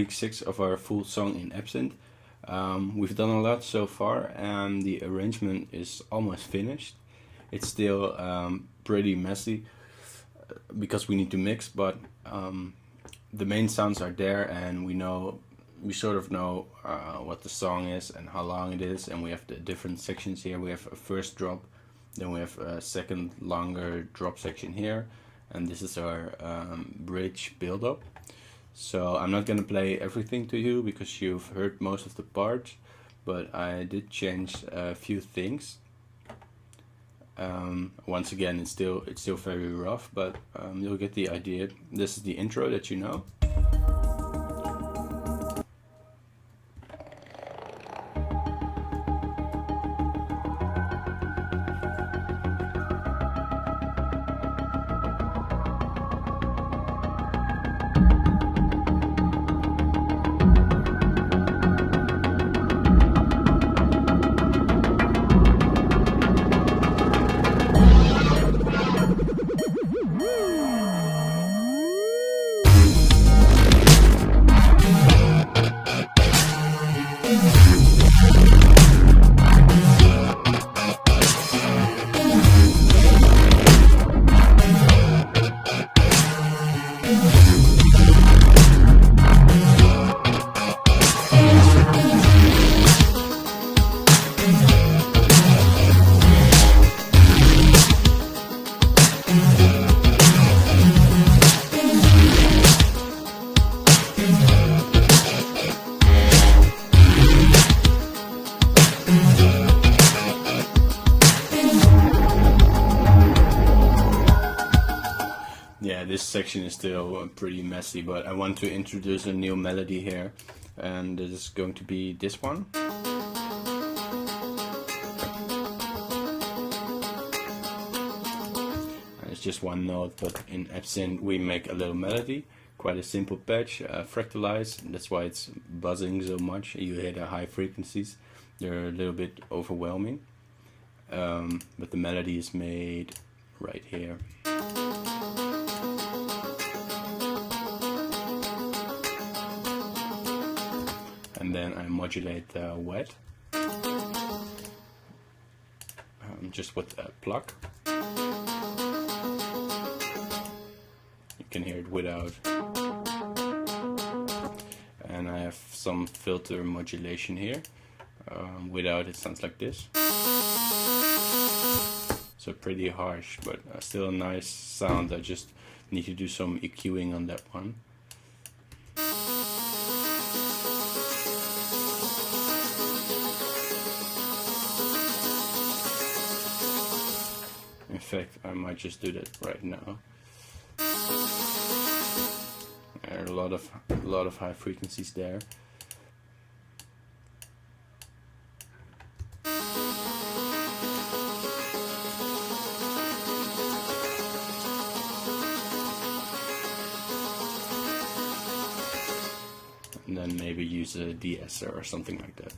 week 6 of our full song in Absynth. We've done a lot so far and the arrangement is almost finished. It's still pretty messy because we need to mix, but the main sounds are there, and we sort of know what the song is and how long it is, and we have the different sections here. We have a first drop, then we have a second longer drop section here, and this is our bridge build-up. So I'm not gonna play everything to you because you've heard most of the parts, but I did change a few things. Once again, it's still very rough, but you'll get the idea. This is the intro that you know. Yeah, this section is still pretty messy, but I want to introduce a new melody here, and this is going to be this one. And it's just one note, but in Absynth we make a little melody, quite a simple patch, fractalized. That's why it's buzzing so much. You hear the high frequencies, they're a little bit overwhelming, but the melody is made right here. And then I modulate the wet, just with a pluck. You can hear it without. And I have some filter modulation here. Without, it sounds like this. So pretty harsh, but still a nice sound. I just need to do some EQing on that one. In fact, I might just do that right now. There are a lot of high frequencies there. And then maybe use a ADSR or something like that.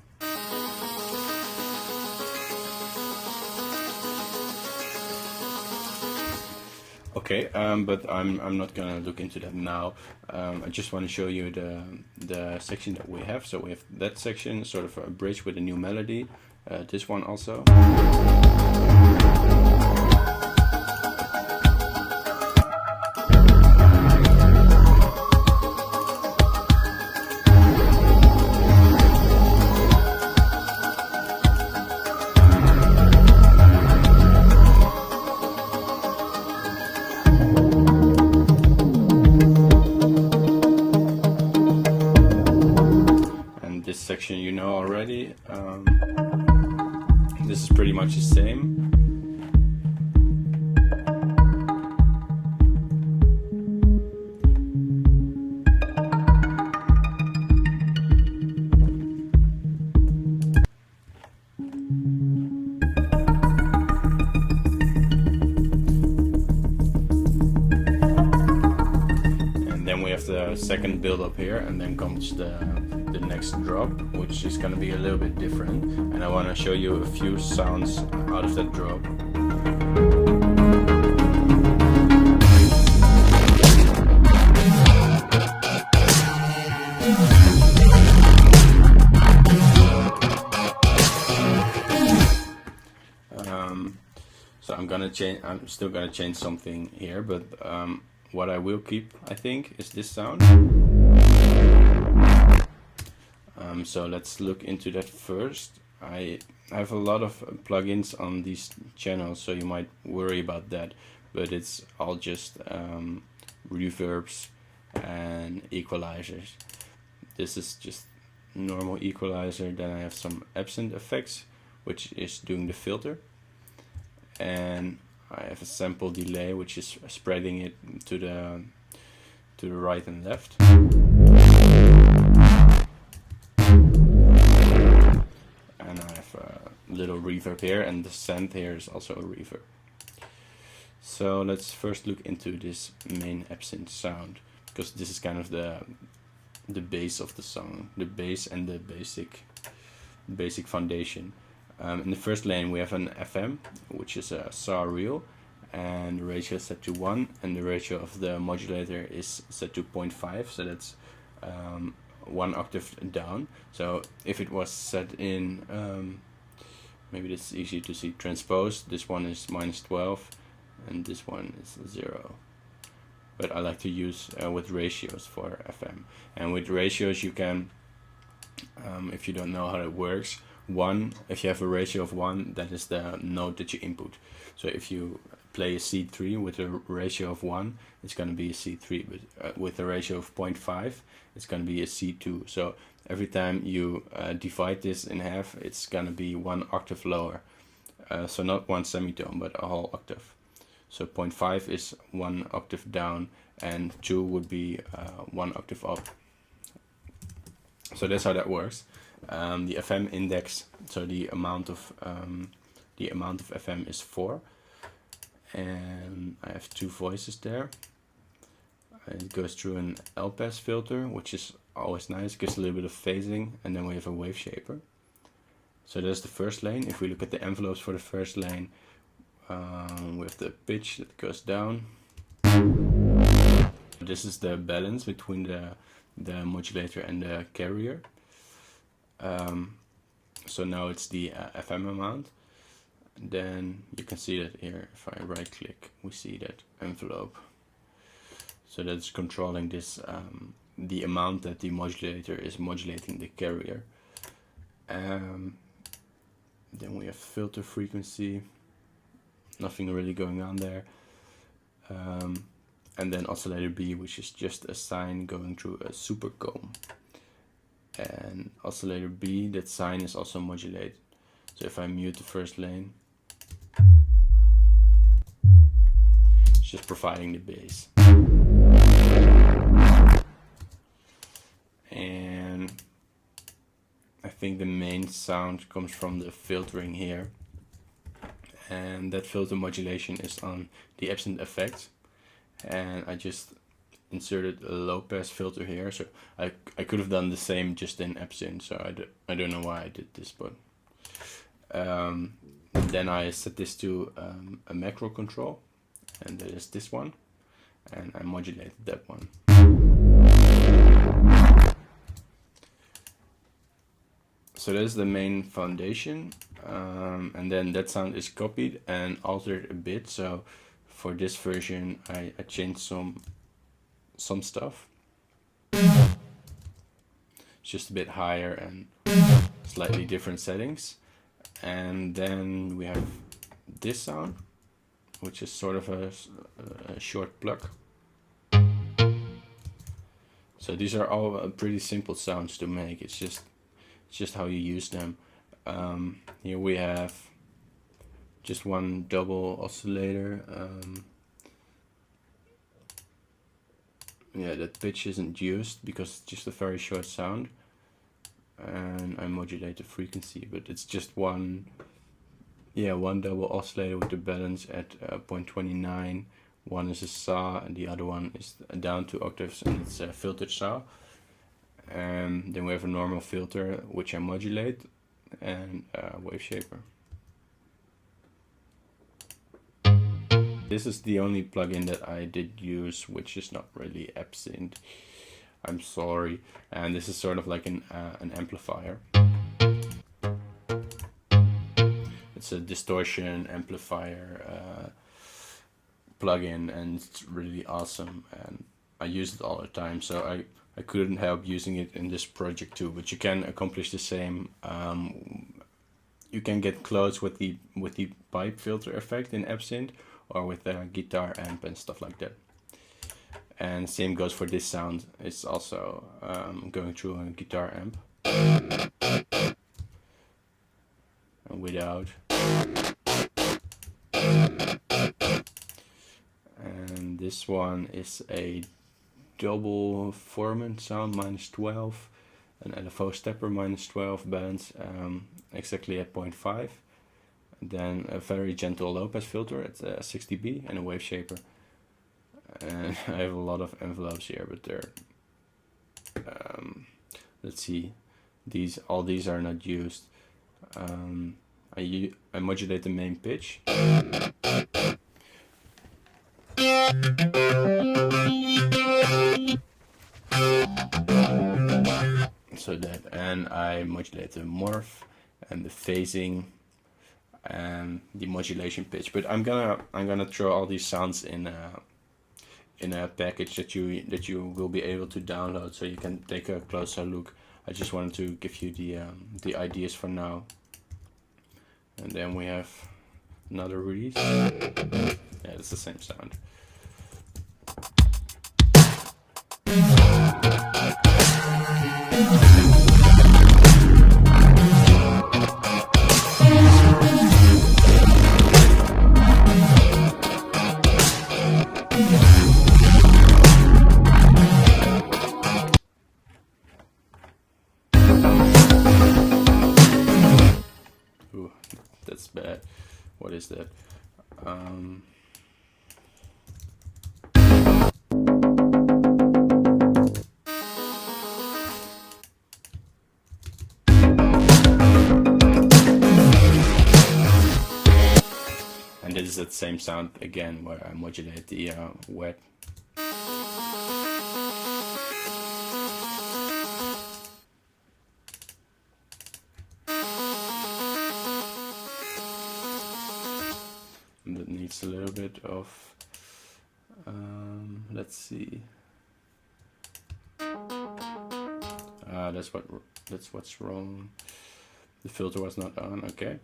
Okay, but I'm not gonna look into that now. I just want to show you the section that we have. So we have that section, sort of a bridge with a new melody. This one also. Section you know already. This is pretty much the same. And then we have the second build up here, and then comes the next drop, which is going to be a little bit different, and I want to show you a few sounds out of that drop. So I'm still gonna change something here, but what I will keep, I think, is this sound. So let's look into that first. I have a lot of plugins on these channels, so you might worry about that, but it's all just reverbs and equalizers. This is just normal equalizer. Then I have some Absynth effects, which is doing the filter, and I have a sample delay, which is spreading it to the right and left. And I have a little reverb here, and the send here is also a reverb. So let's first look into this main Absynth sound, because this is kind of the base of the song, the base and the basic foundation. In the first lane we have an FM, which is a saw reel, and the ratio is set to 1, and the ratio of the modulator is set to 0.5, so that's 1 octave down. So if it was set in, maybe this is easy to see, transposed, this one is -12 and this one is 0. But I like to use with ratios for FM. And with ratios you can, if you don't know how it works, if you have a ratio of 1, that is the note that you input. So if you play a C3 with a ratio of 1, it's going to be a C3, but with a ratio of 0.5, it's going to be a C2. So every time you divide this in half, it's going to be 1 octave lower. So not 1 semitone, but a whole octave. So 0.5 is 1 octave down, and 2 would be 1 octave up. So that's how that works. The FM index, so the amount of FM is 4, and I have 2 voices there. It goes through an L-pass filter, which is always nice, gives a little bit of phasing, and then we have a wave shaper. So that's the first lane. If we look at the envelopes for the first lane, we have the pitch that goes down. This is the balance between the modulator and the carrier. So now it's the FM amount. Then you can see that here, if I right click, we see that envelope. So that's controlling this, the amount that the modulator is modulating the carrier. Then we have filter frequency, nothing really going on there. And then oscillator B, which is just a sine going through a super comb. And oscillator B, that sine is also modulated. So if I mute the first lane, it's just providing the bass. And I think the main sound comes from the filtering here. And that filter modulation is on the Absynth effect. And I just inserted a low pass filter here, so I could have done the same just in Absynth, so I don't know why I did this, but then I set this to a macro control, and that is this one, and I modulated that one. So that's the main foundation, and then that sound is copied and altered a bit. So for this version I changed some stuff. It's just a bit higher and slightly different settings. And then we have this sound, which is sort of a short pluck. So these are all pretty simple sounds to make. It's just how you use them. Here we have just one double oscillator. Yeah, that pitch isn't used because it's just a very short sound, and I modulate the frequency, but it's just one double oscillator with the balance at 0.29. One is a saw and the other one is down 2 octaves, and it's a filtered saw. And then we have a normal filter which I modulate, and a wave shaper. This is the only plugin that I did use, which is not really Absynth. I'm sorry. And this is sort of like an amplifier. it's a distortion amplifier plugin, and it's really awesome, and I use it all the time, so I couldn't help using it in this project too. But you can accomplish the same. You can get close with the pipe filter effect in Absynth, or with a guitar amp and stuff like that. And same goes for this sound. It's also going through a guitar amp and without. And this one is a double formant sound -12, an LFO stepper -12 balance, exactly at 0.5. Then a very gentle low pass filter at 60 dB and a wave shaper. And I have a lot of envelopes here, but they're let's see, all these are not used. I modulate the main pitch. So that, and I modulate the morph and the phasing and the modulation pitch. But I'm gonna throw all these sounds in a package that you will be able to download, so you can take a closer look. I just wanted to give you the ideas for now. And then we have another reese. Yeah, it's the same sound. Ooh, that's bad. What is that? And this is that same sound again, where I modulate the wet. And that needs a little bit of, let's see. That's what's wrong. The filter was not on. Okay.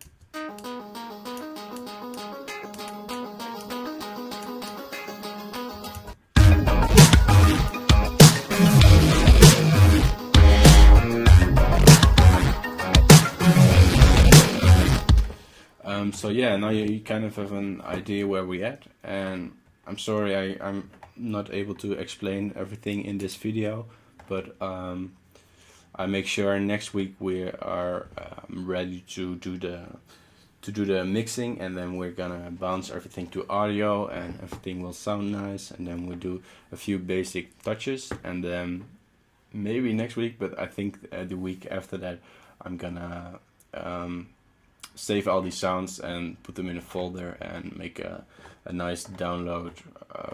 So yeah, now you kind of have an idea where we're at, and I'm sorry I'm not able to explain everything in this video, but I make sure next week we are ready to do the mixing, and then we're gonna bounce everything to audio and everything will sound nice, and then we do a few basic touches, and then maybe next week, but I think the week after that I'm gonna save all these sounds and put them in a folder and make a nice download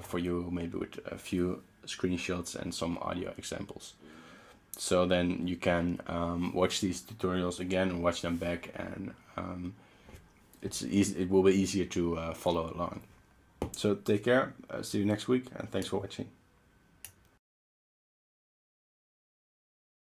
for you, maybe with a few screenshots and some audio examples. So then you can watch these tutorials again and watch them back, and it will be easier to follow along. So take care, see you next week, and thanks for watching.